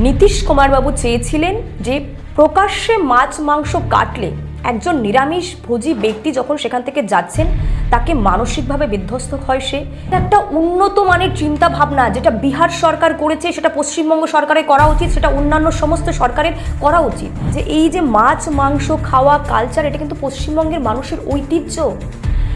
নীতিশ কুমারবাবু চেয়েছিলেন যে প্রকাশ্যে মাছ মাংস কাটলে একজন নিরামিষ ভোজী ব্যক্তি যখন সেখান থেকে যাচ্ছেন তাকে মানসিকভাবে বিধ্বস্ত হয়। সে একটা উন্নত মানের চিন্তা ভাবনা যেটা বিহার সরকার করেছে সেটা পশ্চিমবঙ্গ সরকারের করা উচিত, সেটা অন্যান্য সমস্ত সরকারের করা উচিত। যে এই যে মাছ মাংস খাওয়া কালচার, এটা কিন্তু পশ্চিমবঙ্গের মানুষের ঐতিহ্য।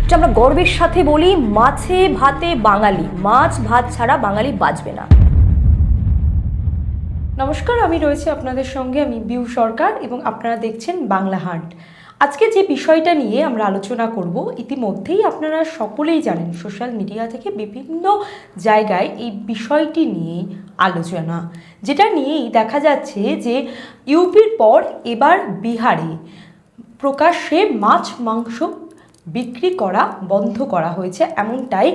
এটা আমরা গর্বের সাথে বলি, মাছে ভাতে বাঙালি, মাছ ভাত ছাড়া বাঙালি বাঁচবে না। নমস্কার, আমি রয়েছে আপনাদের সঙ্গে, আমি বিউ সরকার এবং আপনারা দেখছেন বাংলা হাট। আজকে যে বিষয়টা নিয়ে আমরা আলোচনা করব, ইতিমধ্যেই আপনারা সকলেই জানেন, সোশ্যাল মিডিয়া থেকে বিভিন্ন জায়গায় এই বিষয়টি নিয়ে আলোচনা, যেটা নিয়েই দেখা যাচ্ছে যে ইউপির পর এবার বিহারে প্রকাশ্যে মাছ মাংস বিক্রি করা বন্ধ করা হয়েছে, এমনটাই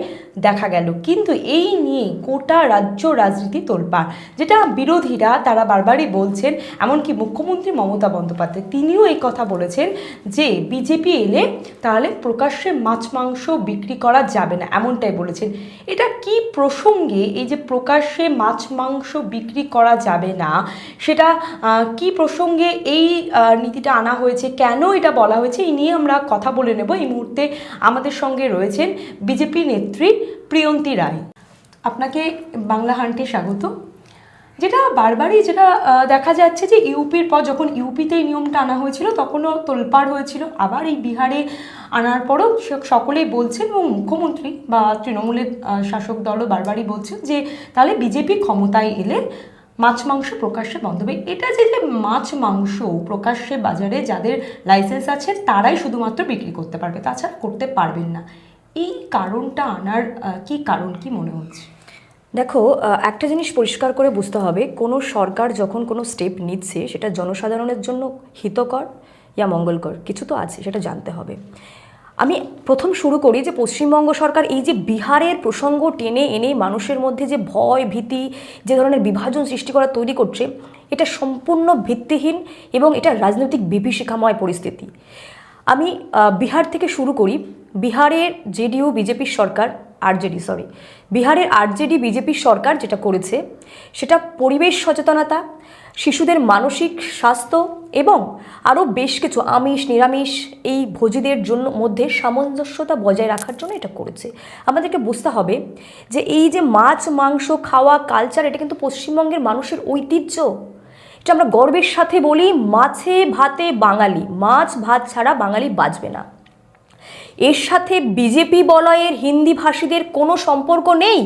দেখা গেল। কিন্তু এই নিয়ে গোটা রাজ্য রাজনীতি তোলপাড়, যেটা বিরোধীরা তারা বারবারই বলছেন, এমনকি মুখ্যমন্ত্রী মমতা বন্দ্যোপাধ্যায় তিনিও এই কথা বলেছেন যে বিজেপি এলে তাহলে প্রকাশ্যে মাছ মাংস বিক্রি করা যাবে না, এমনটাই বলেছেন। এটা কি প্রসঙ্গে এই যে প্রকাশ্যে মাছ মাংস বিক্রি করা যাবে না, সেটা কি প্রসঙ্গে এই নীতিটা আনা হয়েছে, কেন এটা বলা হয়েছে, এই নিয়ে আমরা কথা বলে নেব। এই মুহূর্তে আমাদের সঙ্গে রয়েছেন বিজেপি নেত্রী প্রিয়ন্তী রায়। আপনাকে বাংলা হান্টে স্বাগত। যেটা বারবারই দেখা যাচ্ছে যে ইউপির পর যখন ইউপিতে এই নিয়মটা আনা হয়েছিল তখনও তোলপাড় হয়েছিল, আবার এই বিহারে আনার পরও সকলেই বলছেন এবং মুখ্যমন্ত্রী বা তৃণমূলের শাসক দলও বারবারই বলছেন যে তাহলে বিজেপি ক্ষমতায় এলে মাছ মাংস প্রকাশ্যে বন্ধ হবে। এটা যে মাছ মাংস প্রকাশ্যে বাজারে যাদের লাইসেন্স আছে তারাই শুধুমাত্র বিক্রি করতে পারবে, তাছাড়া করতে পারবেন না, এই কারণটা আনার কি কারণ কি মনে হচ্ছে? দেখো, একটা জিনিস পরিষ্কার করে বুঝতে হবে, কোনো সরকার যখন কোনো স্টেপ নিচ্ছে সেটা জনসাধারণের জন্য হিতকর ইয়া মঙ্গলকর কিছু তো আছে, সেটা জানতে হবে। আমি প্রথম শুরু করি যে পশ্চিমবঙ্গ সরকার এই যে বিহারের প্রসঙ্গ টেনে এনে মানুষের মধ্যে যে ভয় ভীতি, যে ধরনের বিভাজন সৃষ্টি করা তৈরি করছে, এটা সম্পূর্ণ ভিত্তিহীন এবং এটা রাজনৈতিক বিভীষিকাময় পরিস্থিতি। আমি বিহার থেকে শুরু করি। বিহারের জেডিইউ বিজেপির সরকার, বিহারের আরজেডি বিজেপির সরকার যেটা করেছে সেটা পরিবেশ সচেতনতা, শিশুদের মানসিক স্বাস্থ্য এবং আরও বেশ কিছু আমিষ নিরামিষ এই ভোজীদের জন্য মধ্যে সামঞ্জস্যতা বজায় রাখার জন্য এটা করেছে। আমাদেরকে বুঝতে হবে যে এই যে মাছ মাংস খাওয়া কালচার, এটা কিন্তু পশ্চিমবঙ্গের মানুষের ঐতিহ্য। এটা আমরা গর্বের সাথে বলি, মাছে ভাতে বাঙালি, মাছ ভাত ছাড়া বাঙালি বাঁচবে না। এর সাথে বিজেপি বলয়ের হিন্দি ভাষীদের কোনো সম্পর্ক নেই,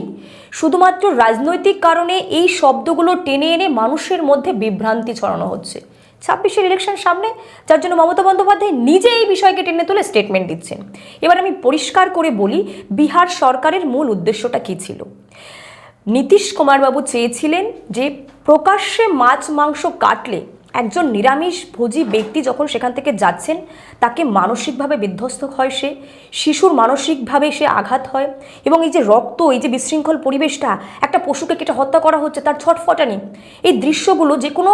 শুধুমাত্র রাজনৈতিক কারণে এই শব্দগুলো টেনে এনে মানুষের মধ্যে বিভ্রান্তি ছড়ানো হচ্ছে। 26-এর ইলেকশন সামনে, যার জন্য মমতা বন্দ্যোপাধ্যায় নিজে এই বিষয়কে টেনে তুলে স্টেটমেন্ট দিচ্ছেন। এবার আমি পরিষ্কার করে বলি বিহার সরকারের মূল উদ্দেশ্যটা কী ছিল। নীতিশ কুমারবাবু চেয়েছিলেন যে প্রকাশ্যে মাছ মাংস কাটলে একজন নিরামিষ ভোজী ব্যক্তি যখন সেখান থেকে যাচ্ছেন তাকে মানসিকভাবে বিধ্বস্ত হয়, সে শিশুর মানসিকভাবে সে আঘাত হয় এবং এই যে রক্ত, এই যে বিশৃঙ্খল পরিবেশটা, একটা পশুকে কেটে হত্যা করা হচ্ছে, তার ছটফটানি, এই দৃশ্যগুলো যে কোনো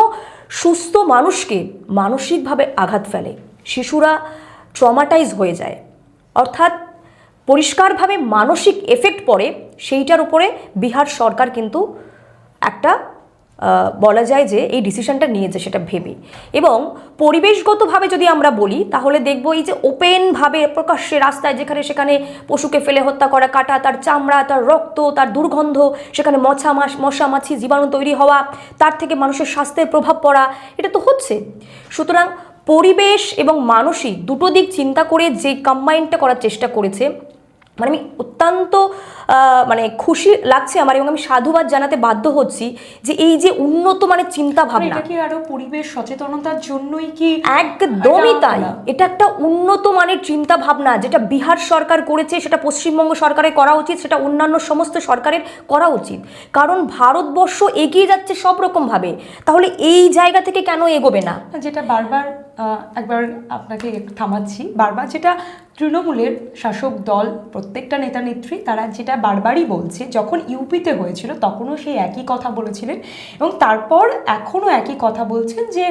সুস্থ মানুষকে মানসিকভাবে আঘাত ফেলে। শিশুরা ট্রমাটাইজ হয়ে যায়, অর্থাৎ পরিষ্কারভাবে মানসিক এফেক্ট পড়ে। সেইটার উপরে বিহার সরকার কিন্তু একটা বলা যায় যে এই ডিসিশনটা নিয়েছে সেটা ভেবে। এবং পরিবেশগতভাবে যদি আমরা বলি তাহলে দেখবো এই যে ওপেনভাবে প্রকাশ্যে রাস্তায় যেখানে সেখানে পশুকে ফেলে হত্যা করা, কাটা, তার চামড়া, তার রক্ত, তার দুর্গন্ধ, সেখানে মশা মাছি জীবাণু তৈরি হওয়া, তার থেকে মানুষের স্বাস্থ্যের প্রভাব পড়া, এটা তো হচ্ছে। সুতরাং পরিবেশ এবং মানসিক দুটো দিক চিন্তা করে যে কম্বাইনটা করার চেষ্টা করেছে, মানে আমি অত্যন্ত খুশি লাগছে আমার, এবং আমি সাধুবাদ জানাতে বাধ্য হচ্ছি যে এই যে উন্নত মানের চিন্তা ভাবনা, এটা কি আরো পরিবেশ সচেতনতার জন্যই কি? একদমই তাই। এটা একটা উন্নত মানের চিন্তা ভাবনা যেটা বিহার সরকার করেছে সেটা পশ্চিমবঙ্গ সরকারের করা উচিত, সেটা অন্যান্য সমস্ত সরকারের করা উচিত। কারণ ভারতবর্ষ এগিয়ে যাচ্ছে সব রকম ভাবে, তাহলে এই জায়গা থেকে কেন এগোবে না? যেটা বারবার একবার আপনাকে থামাচ্ছি। বারবার যেটা তৃণমূলের শাসক দল প্রত্যেকটা নেতা নেত্রী তারা যেটা বারবারই বলছে, যখন ইউপিতে হয়েছিল তখনও সেই একই কথা বলেছিলেন এবং তারপর এখনও একই কথা বলছেন যে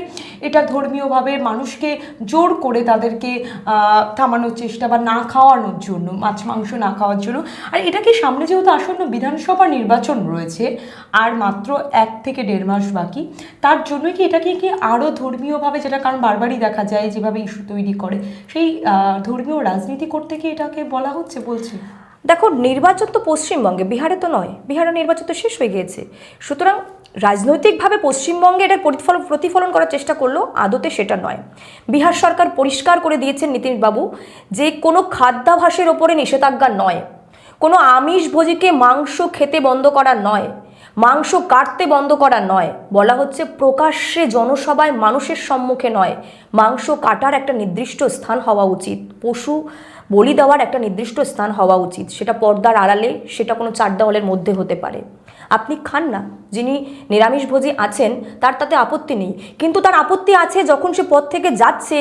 এটা ধর্মীয়ভাবে মানুষকে জোর করে তাদেরকে থামানোর চেষ্টা বা না খাওয়ানোর জন্য, মাছ মাংস না খাওয়ার জন্য। আর এটাকে সামনে যেহেতু আসন্ন বিধানসভা নির্বাচন রয়েছে আর মাত্র 1 থেকে 1.5 মাস বাকি, তার জন্যই কি এটাকে কি আরও ধর্মীয়ভাবে, যেটা কারণ বারবারই দেখা যায় যেভাবে ইস্যু তৈরি করে, সেই ধর্মীয় রাজনীতি করতে কি এটাকে বলা হচ্ছে, বলছে? দেখো, নির্বাচন তো পশ্চিমবঙ্গে, বিহারে তো নয়। বিহারের নির্বাচন তো শেষ হয়ে গিয়েছে। সুতরাং রাজনৈতিকভাবে পশ্চিমবঙ্গে এটার প্রতিফলন করার চেষ্টা করলো, আদতে সেটা নয়। বিহার সরকার পরিষ্কার করে দিয়েছেন নীতিশবাবু যে কোনো খাদ্যাভাসের ওপরে নিষেধাজ্ঞা নয়, কোনো আমিষভোজীকে মাংস খেতে বন্ধ করা নয়, মাংস কাটতে বন্ধ করা নয়। বলা হচ্ছে প্রকাশ্যে জনসভায় মানুষের সম্মুখে নয়, মাংস কাটার একটা নির্দিষ্ট স্থান হওয়া উচিত, পশু বলি দেওয়ার একটা নির্দিষ্ট স্থান হওয়া উচিত। সেটা পর্দার আড়ালে, সেটা কোনো চার দেওয়ালের মধ্যে হতে পারে। আপনি খান না, যিনি নিরামিষভোজী আছেন তার তাতে আপত্তি নেই, কিন্তু তার আপত্তি আছে যখন সে পথ থেকে যাচ্ছে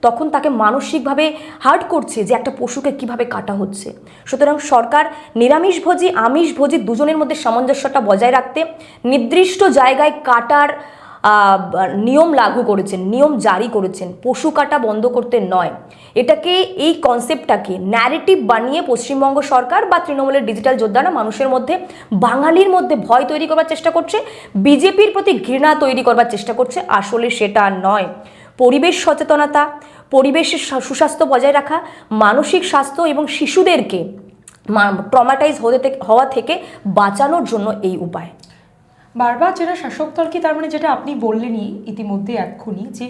তখন তাকে মানসিকভাবে হার্ট করছে যে একটা পশুকে কিভাবে কাটা হচ্ছে। সুতরাং সরকার নিরামিষভোজী আমিষভোজী দুজনের মধ্যে সামঞ্জস্যটা বজায় রাখতে নির্দিষ্ট জায়গায় কাটার নিয়ম লাগু করেছেন, নিয়ম জারি করেছেন, পশু কাটা বন্ধ করতে নয়। এটাকে, এই কনসেপ্টটাকে ন্যারেটিভ বানিয়ে পশ্চিমবঙ্গ সরকার বা তৃণমূলের ডিজিটাল যোদ্ধারা মানুষের মধ্যে, বাঙালির মধ্যে ভয় তৈরি করবার চেষ্টা করছে, বিজেপির প্রতি ঘৃণা তৈরি করবার চেষ্টা করছে। আসলে সেটা নয়। পরিবেশ সচেতনতা, পরিবেশের সুস্বাস্থ্য বজায় রাখা, মানসিক স্বাস্থ্য এবং শিশুদেরকে ট্রমাটাইজ হওয়া থেকে বাঁচানোর জন্য এই উপায়। বারবার যেটা শাসক দল কি, তার মানে যেটা আপনি বললেনই ইতিমধ্যে এক্ষুনি, যে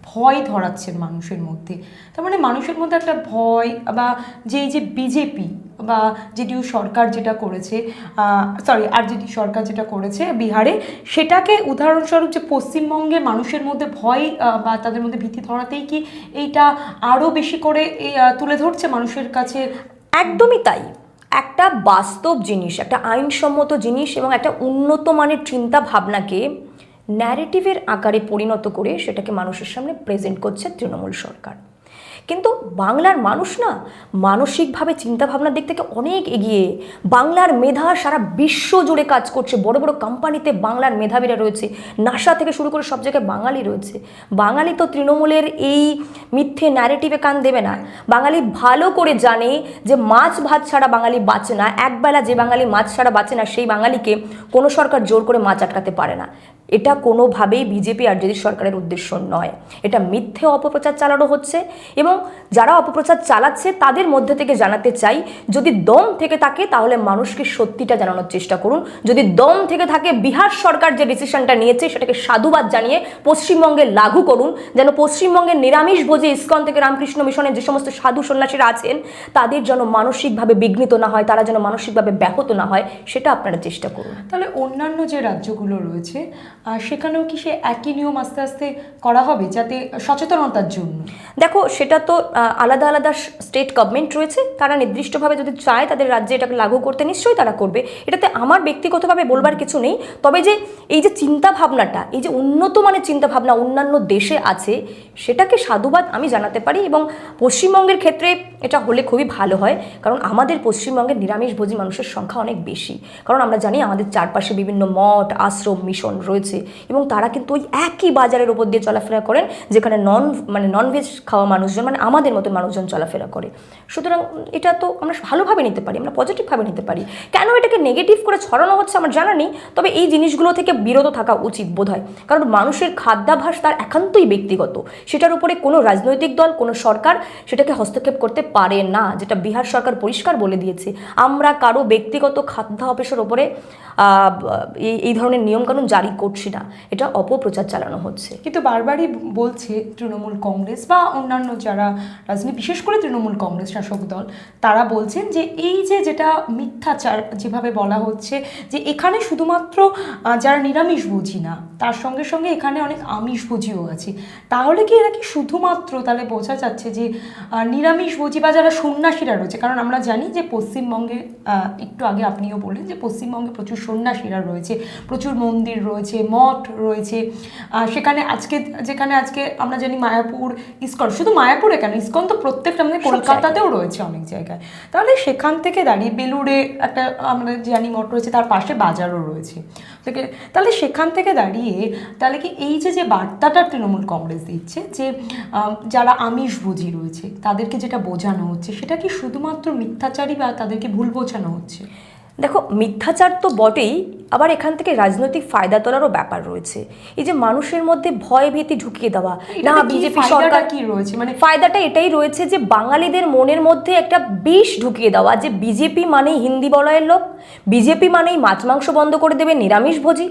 ভয় ধরাচ্ছেন মানুষের মধ্যে। তার মানে মানুষের মধ্যে একটা ভয়, বা যে বিজেপি বা জেডিইউ সরকার যেটা করেছে, আরজেডি সরকার যেটা করেছে বিহারে, সেটাকে উদাহরণস্বরূপ যে পশ্চিমবঙ্গের মানুষের মধ্যে ভয় বা তাদের মধ্যে ভীতি ধরাতেই কি এইটা আরও বেশি করে তুলে ধরছে মানুষের কাছে? একদমই তাই। একটা বাস্তব জিনিস, একটা আইনসম্মত জিনিস এবং একটা উন্নত মানের চিন্তা ভাবনাকে ন্যারেটিভের আকারে পরিণত করে সেটাকে মানুষের সামনে প্রেজেন্ট করছে তৃণমূল সরকার। কিন্তু বাংলার মানুষ না মানসিকভাবে চিন্তাভাবনার দিক থেকে অনেক এগিয়ে। বাংলার মেধা সারা বিশ্ব জুড়ে কাজ করছে, বড় বড় কোম্পানিতে বাংলার মেধাবীরা রয়েছে, নাসা থেকে শুরু করে সব জায়গায় বাঙালি রয়েছে। বাঙালি তো তৃণমূলের এই মিথ্যে ন্যারেটিভে কান দেবে না। বাঙালি ভালো করে জানে যে মাছ ভাত ছাড়া বাঙালি বাঁচে না। একবেলা যে বাঙালি মাছ ছাড়া বাঁচে না, সেই বাঙালিকে কোনো সরকার জোর করে মাছ আটকাতে পারে না। এটা কোনোভাবেই বিজেপি আর যদি সরকারের উদ্দেশ্য নয়। এটা মিথ্যে অপপ্রচার চালানো হচ্ছে এবং যারা অপপ্রচার চালাচ্ছে তাদের মধ্যে থেকে জানাতে চাই, যদি দম থেকে থাকে তাহলে মানুষকে সত্যিটা জানানোর চেষ্টা করুন। যদি দম থেকে থাকে, বিহার সরকার যে ডিসিশনটা নিয়েছে সেটাকে সাধুবাদ জানিয়ে পশ্চিমবঙ্গে লাগু করুন, যেন পশ্চিমবঙ্গের নিরামিষভোজী ইসকন থেকে রামকৃষ্ণ মিশনের যে সমস্ত সাধু সন্ন্যাসীরা আছেন তাদের যেন মানসিকভাবে বিঘ্নিত না হয়, তারা যেন মানসিকভাবে ব্যাহত না হয়, সেটা আপনারা চেষ্টা করুন। তাহলে অন্যান্য যে রাজ্যগুলো রয়েছে সেখানেও কি সে একই নিয়ম আস্তে আস্তে করা হবে, যাতে সচেতনতার জন্য? দেখো, সেটা তো আলাদা আলাদা স্টেট গভর্নমেন্ট রয়েছে, তারা নির্দিষ্টভাবে যদি চায় তাদের রাজ্যে এটাকে লাগু করতে নিশ্চয়ই তারা করবে। এটাতে আমার ব্যক্তিগতভাবে বলবার কিছু নেই। তবে যে এই যে চিন্তাভাবনাটা, এই যে উন্নত মানের চিন্তাভাবনা অন্যান্য দেশে আছে, সেটাকে সাধুবাদ আমি জানাতে পারি এবং পশ্চিমবঙ্গের ক্ষেত্রে এটা হলে খুবই ভালো হয়। কারণ আমাদের পশ্চিমবঙ্গের নিরামিষভোজী মানুষের সংখ্যা অনেক বেশি। কারণ আমরা জানি আমাদের চারপাশে বিভিন্ন মঠ, আশ্রম, মিশন রয়েছে এবং তারা কিন্তু ওই একই বাজারের উপর দিয়ে চলাফেরা করেন যেখানে ননভেজ খাওয়া মানুষজন, মানে আমাদের মতো মানুষজন চলাফেরা করে। সুতরাং এটা তো আমরা ভালোভাবে নিতে পারি, আমরা পজিটিভভাবে নিতে পারি। কেন এটাকে নেগেটিভ করে ছড়ানো হচ্ছে আমার জানা নেই, তবে এই জিনিসগুলো থেকে বিরত থাকা উচিত বোধহয়। কারণ মানুষের খাদ্যাভ্যাস তার একান্তই ব্যক্তিগত, সেটার উপরে কোনো রাজনৈতিক দল, কোনো সরকার সেটাকে হস্তক্ষেপ করতে পারে না, যেটা বিহার সরকার পরিষ্কার বলে দিয়েছে। আমরা কারো ব্যক্তিগত খাদ্যাভ্যাসের ওপরে এই ধরনের নিয়মকানুন জারি করছি না, এটা অপপ্রচার চালানো হচ্ছে। কিন্তু বারবারই বলছে তৃণমূল কংগ্রেস বা অন্যান্য যারা রাজনীতি, বিশেষ করে তৃণমূল কংগ্রেস শাসক দল, তারা বলছেন যে এই যেটা মিথ্যাচার যেভাবে বলা হচ্ছে, যে এখানে শুধুমাত্র যারা নিরামিষভোজী না, তার সঙ্গে সঙ্গে এখানে অনেক আমিষভোজীও আছে। তাহলে কি এরা কি শুধুমাত্র, তাহলে বোঝা যাচ্ছে যে নিরামিষভোজী বা যারা সন্ন্যাসীরা রয়েছে, কারণ আমরা জানি যে পশ্চিমবঙ্গে, একটু আগে আপনিও বললেন যে পশ্চিমবঙ্গে প্রচুর সন্ন্যাসীরা রয়েছে, প্রচুর মন্দির রয়েছে, মঠ রয়েছে, সেখানে যেখানে আজকে আমরা জানি মায়াপুর ইসকন, শুধু মায়াপুরে কেন, ইসকন তো প্রত্যেকটা আমাদের কলকাতাতেও রয়েছে অনেক জায়গায়। তাহলে সেখান থেকে দাঁড়িয়ে বেলুড়ে একটা আমরা জানি মঠ রয়েছে, তার পাশে বাজারও রয়েছে। তাহলে সেখান থেকে দাঁড়িয়ে তাহলে কি এই যে বার্তাটা তৃণমূল কংগ্রেস দিচ্ছে যে যারা আমিষভোজী রয়েছে তাদেরকে যেটা বোঝানো হচ্ছে, সেটা কি শুধুমাত্র মিথ্যাচারী বা তাদেরকে ভুল বোঝানো হচ্ছে? দেখো, মিথ্যাচার তো বটেই, আবার এখান থেকে রাজনৈতিক ফায়দা তোলারও ব্যাপার রয়েছে। এই যে মানুষের মধ্যে ভয় ভীতি ঢুকিয়ে দেওয়া, না বিজেপি সরকার কি রয়েছে, মানে ফায়দাটা এটাই রয়েছে যে বাঙালিদের মনের মধ্যে একটা বিষ ঢুকিয়ে দেওয়া যে বিজেপি মানেই হিন্দি বলয়ের লোক, বিজেপি মানেই মাছ মাংস বন্ধ করে দেবে, নিরামিষভোজী,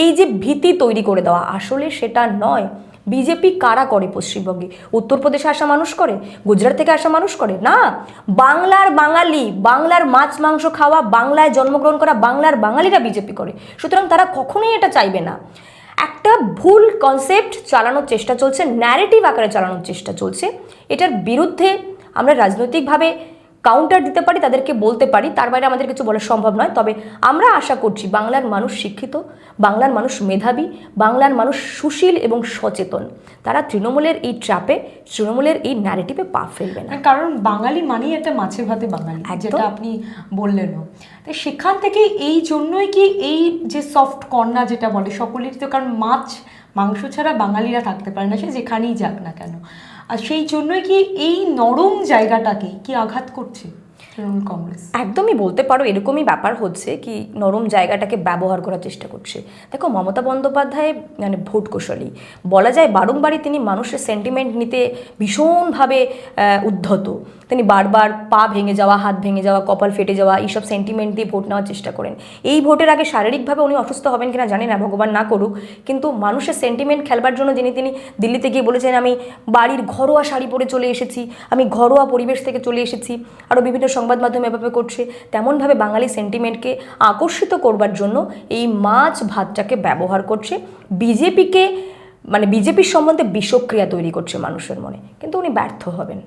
এই যে ভীতি তৈরি করে দেওয়া। আসলে সেটা নয়। বিজেপি কারা করে পশ্চিমবঙ্গে? উত্তরপ্রদেশে আসা মানুষ করে, গুজরাট থেকে আসা মানুষ করে না, বাংলার বাঙালি, বাংলার মাছ মাংস খাওয়া, বাংলায় জন্মগ্রহণ করা বাংলার বাঙালিরা বিজেপি করে। সুতরাং তারা কখনোই এটা চাইবে না। একটা ভুল কনসেপ্ট চালানোর চেষ্টা চলছে, ন্যারেটিভ আকারে চালানোর চেষ্টা চলছে। এটার বিরুদ্ধে আমরা রাজনৈতিকভাবে কাউন্টার দিতে পারি, তাদেরকে বলতে পারি, তার বাইরে আমাদের কিছু বলা সম্ভব নয়। তবে আমরা আশা করছি বাংলার মানুষ শিক্ষিত, বাংলার মানুষ মেধাবী, বাংলার মানুষ সুশীল এবং সচেতন। তারা তৃণমূলের এই ট্র্যাপে, তৃণমূলের এই ন্যারেটিভে পা ফেলবে না। কারণ বাঙালি মানেই একটা মাছে ভাতে বাঙালি, যেটা আপনি বললেনও। তাই সেখান থেকে এই জন্যই কি এই যে সফট কর্নার যেটা বলে সকলেরই তো, কারণ মাছ মাংস ছাড়া বাঙালিরা থাকতে পারে না, সে যেখানেই যাক না কেন। আর সেই জন্যই কি এই নরম জায়গাটাকে কি আঘাত করছে তৃণমূল কংগ্রেস? একদমই বলতে পারো, এরকমই ব্যাপার হচ্ছে কি নরম জায়গাটাকে ব্যবহার করার চেষ্টা করছে। দেখো, মমতা বন্দ্যোপাধ্যায় মানে ভোট কৌশলী, বলা যায় বারংবারই তিনি মানুষের সেন্টিমেন্ট নিতে ভীষণভাবে উদ্ধত। তিনি বারবার পা ভেঙে যাওয়া, হাত ভেঙে যাওয়া, কপাল ফেটে যাওয়া, এইসব সেন্টিমেন্ট দিয়ে ভোট নেওয়ার চেষ্টা করেন। এই ভোটের আগে শারীরিকভাবে উনি অসুস্থ হবেন কিনা জানি না, ভগবান না করুক, কিন্তু মানুষের সেন্টিমেন্ট খেলবার জন্য তিনি দিল্লিতে গিয়ে বলেছেন আমি বাড়ির ঘরোয়া শাড়ি পরে চলে এসেছি, আমি ঘরোয়া পরিবেশ থেকে চলে এসেছি, আরও বিভিন্ন সংবাদ মাধ্যম এভাবে করছে। তেমনভাবে বাঙালি সেন্টিমেন্টকে আকর্ষিত করবার জন্য এই মাছ ভাতটাকে ব্যবহার করছে, বিজেপিকে মানে বিজেপির সম্বন্ধে বিষক্রিয়া তৈরি করছে মানুষের মনে, কিন্তু উনি ব্যর্থ হবেন।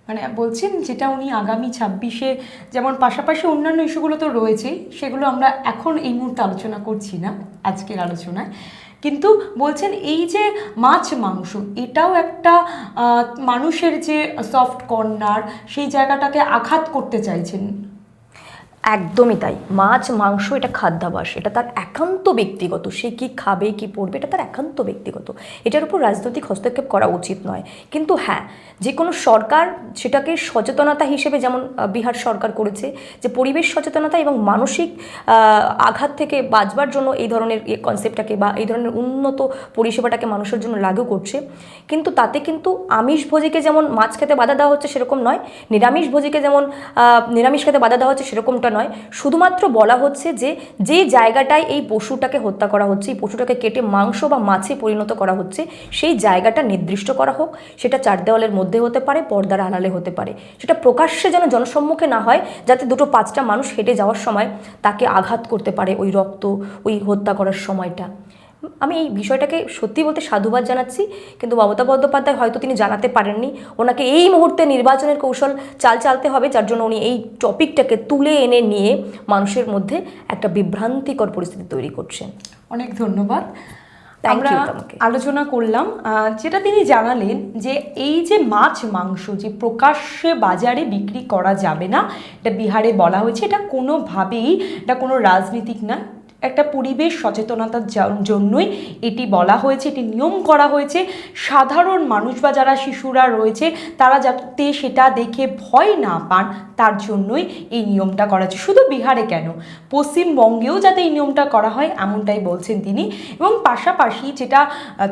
মানে বলছেন যেটা উনি আগামী 26-এ, যেমন পাশাপাশি অন্যান্য ইস্যুগুলো তো রয়েছেই, সেগুলো আমরা এখন এই মুহূর্তে আলোচনা করছি না আজকের আলোচনায়, কিন্তু বলছেন এই যে মাছ মাংস, এটাও একটা মানুষের যে সফট কর্নার, সেই জায়গাটাকে আঘাত করতে চাইছেন। একদমই তাই। মাছ মাংস এটা খাদ্যাভ্যাস, এটা তার একান্ত ব্যক্তিগত, সে কি খাবে কি পড়বে এটা তার একান্ত ব্যক্তিগত, এটার উপর রাজনৈতিক হস্তক্ষেপ করা উচিত নয়। কিন্তু হ্যাঁ, যে কোনো সরকার সেটাকে সচেতনতা হিসেবে, যেমন বিহার সরকার করেছে, যে পরিবেশ সচেতনতা এবং মানসিক আঘাত থেকে বাঁচবার জন্য এই ধরনের কনসেপ্টটাকে বা এই ধরনের উন্নত পরিষেবাটাকে মানুষের জন্য লাগু করছে। কিন্তু তাতে কিন্তু আমিষভোজীকে যেমন মাছ খেতে বাধা দেওয়া হচ্ছে সেরকম নয়, নিরামিষভোজীকে যেমন নিরামিষ খেতে বাধা দেওয়া হচ্ছে সেরকমটা নয়। শুধুমাত্র বলা হচ্ছে যে যে জায়গাটায় এই পশুটাকে হত্যা করা হচ্ছে, এই পশুটাকে কেটে মাংস বা মাছে পরিণত করা হচ্ছে, সেই জায়গাটা নির্দিষ্ট করা হোক। সেটা চার দেওয়ালের মধ্যে হতে পারে, পর্দার আড়ালে হতে পারে, সেটা প্রকাশ্যে যেন জনসম্মুখে না হয়, যাতে দুটো পাঁচটা মানুষ হেঁটে যাওয়ার সময় তাকে আঘাত করতে পারে ওই রক্ত, ওই হত্যা করার সময়টা। আমি এই বিষয়টাকে সত্যি বলতে সাধুবাদ জানাচ্ছি, কিন্তু মমতা বন্দ্যোপাধ্যায় হয়তো তিনি জানাতে পারেননি, ওনাকে এই মুহূর্তে নির্বাচনের কৌশল চালতে হবে, যার জন্য উনি এই টপিকটাকে তুলে এনে নিয়ে মানুষের মধ্যে একটা বিভ্রান্তিকর পরিস্থিতি তৈরি করছেন। অনেক ধন্যবাদ। আমরা আলোচনা করলাম, যেটা তিনি জানালেন যে এই যে মাছ মাংস যে প্রকাশ্যে বাজারে বিক্রি করা যাবে না, এটা বিহারে বলা হয়েছে, এটা কোনোভাবেই এটা কোনো রাজনীতিক না, একটা পরিবেশ সচেতনতার জন্যই এটি বলা হয়েছে, এটি নিয়ম করা হয়েছে। সাধারণ মানুষ বা যারা শিশুরা রয়েছে তারা যাতে সেটা দেখে ভয় না পান, তার জন্যই এই নিয়মটা করা হচ্ছে। শুধু বিহারে কেন, পশ্চিমবঙ্গেও যাতে এই নিয়মটা করা হয় এমনটাই বলছেন তিনি। এবং পাশাপাশি যেটা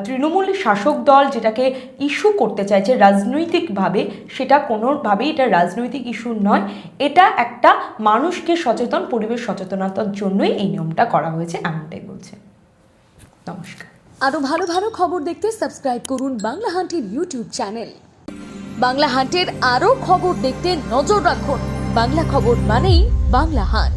তৃণমূল শাসক দল যেটাকে ইস্যু করতে চাইছে রাজনৈতিকভাবে, সেটা কোনোভাবেই এটা রাজনৈতিক ইস্যু নয়, এটা একটা মানুষকে সচেতন, পরিবেশ সচেতনতার জন্যই এই নিয়মটা করা হয়েছে এমনটাই বলছে। নমস্কার। আরো ভালো ভালো খবর দেখতে সাবস্ক্রাইব করুন বাংলা হান্টের ইউটিউব চ্যানেল। বাংলা হান্টের আরো খবর দেখতে নজর রাখুন। বাংলা খবর মানেই বাংলা হান্ট।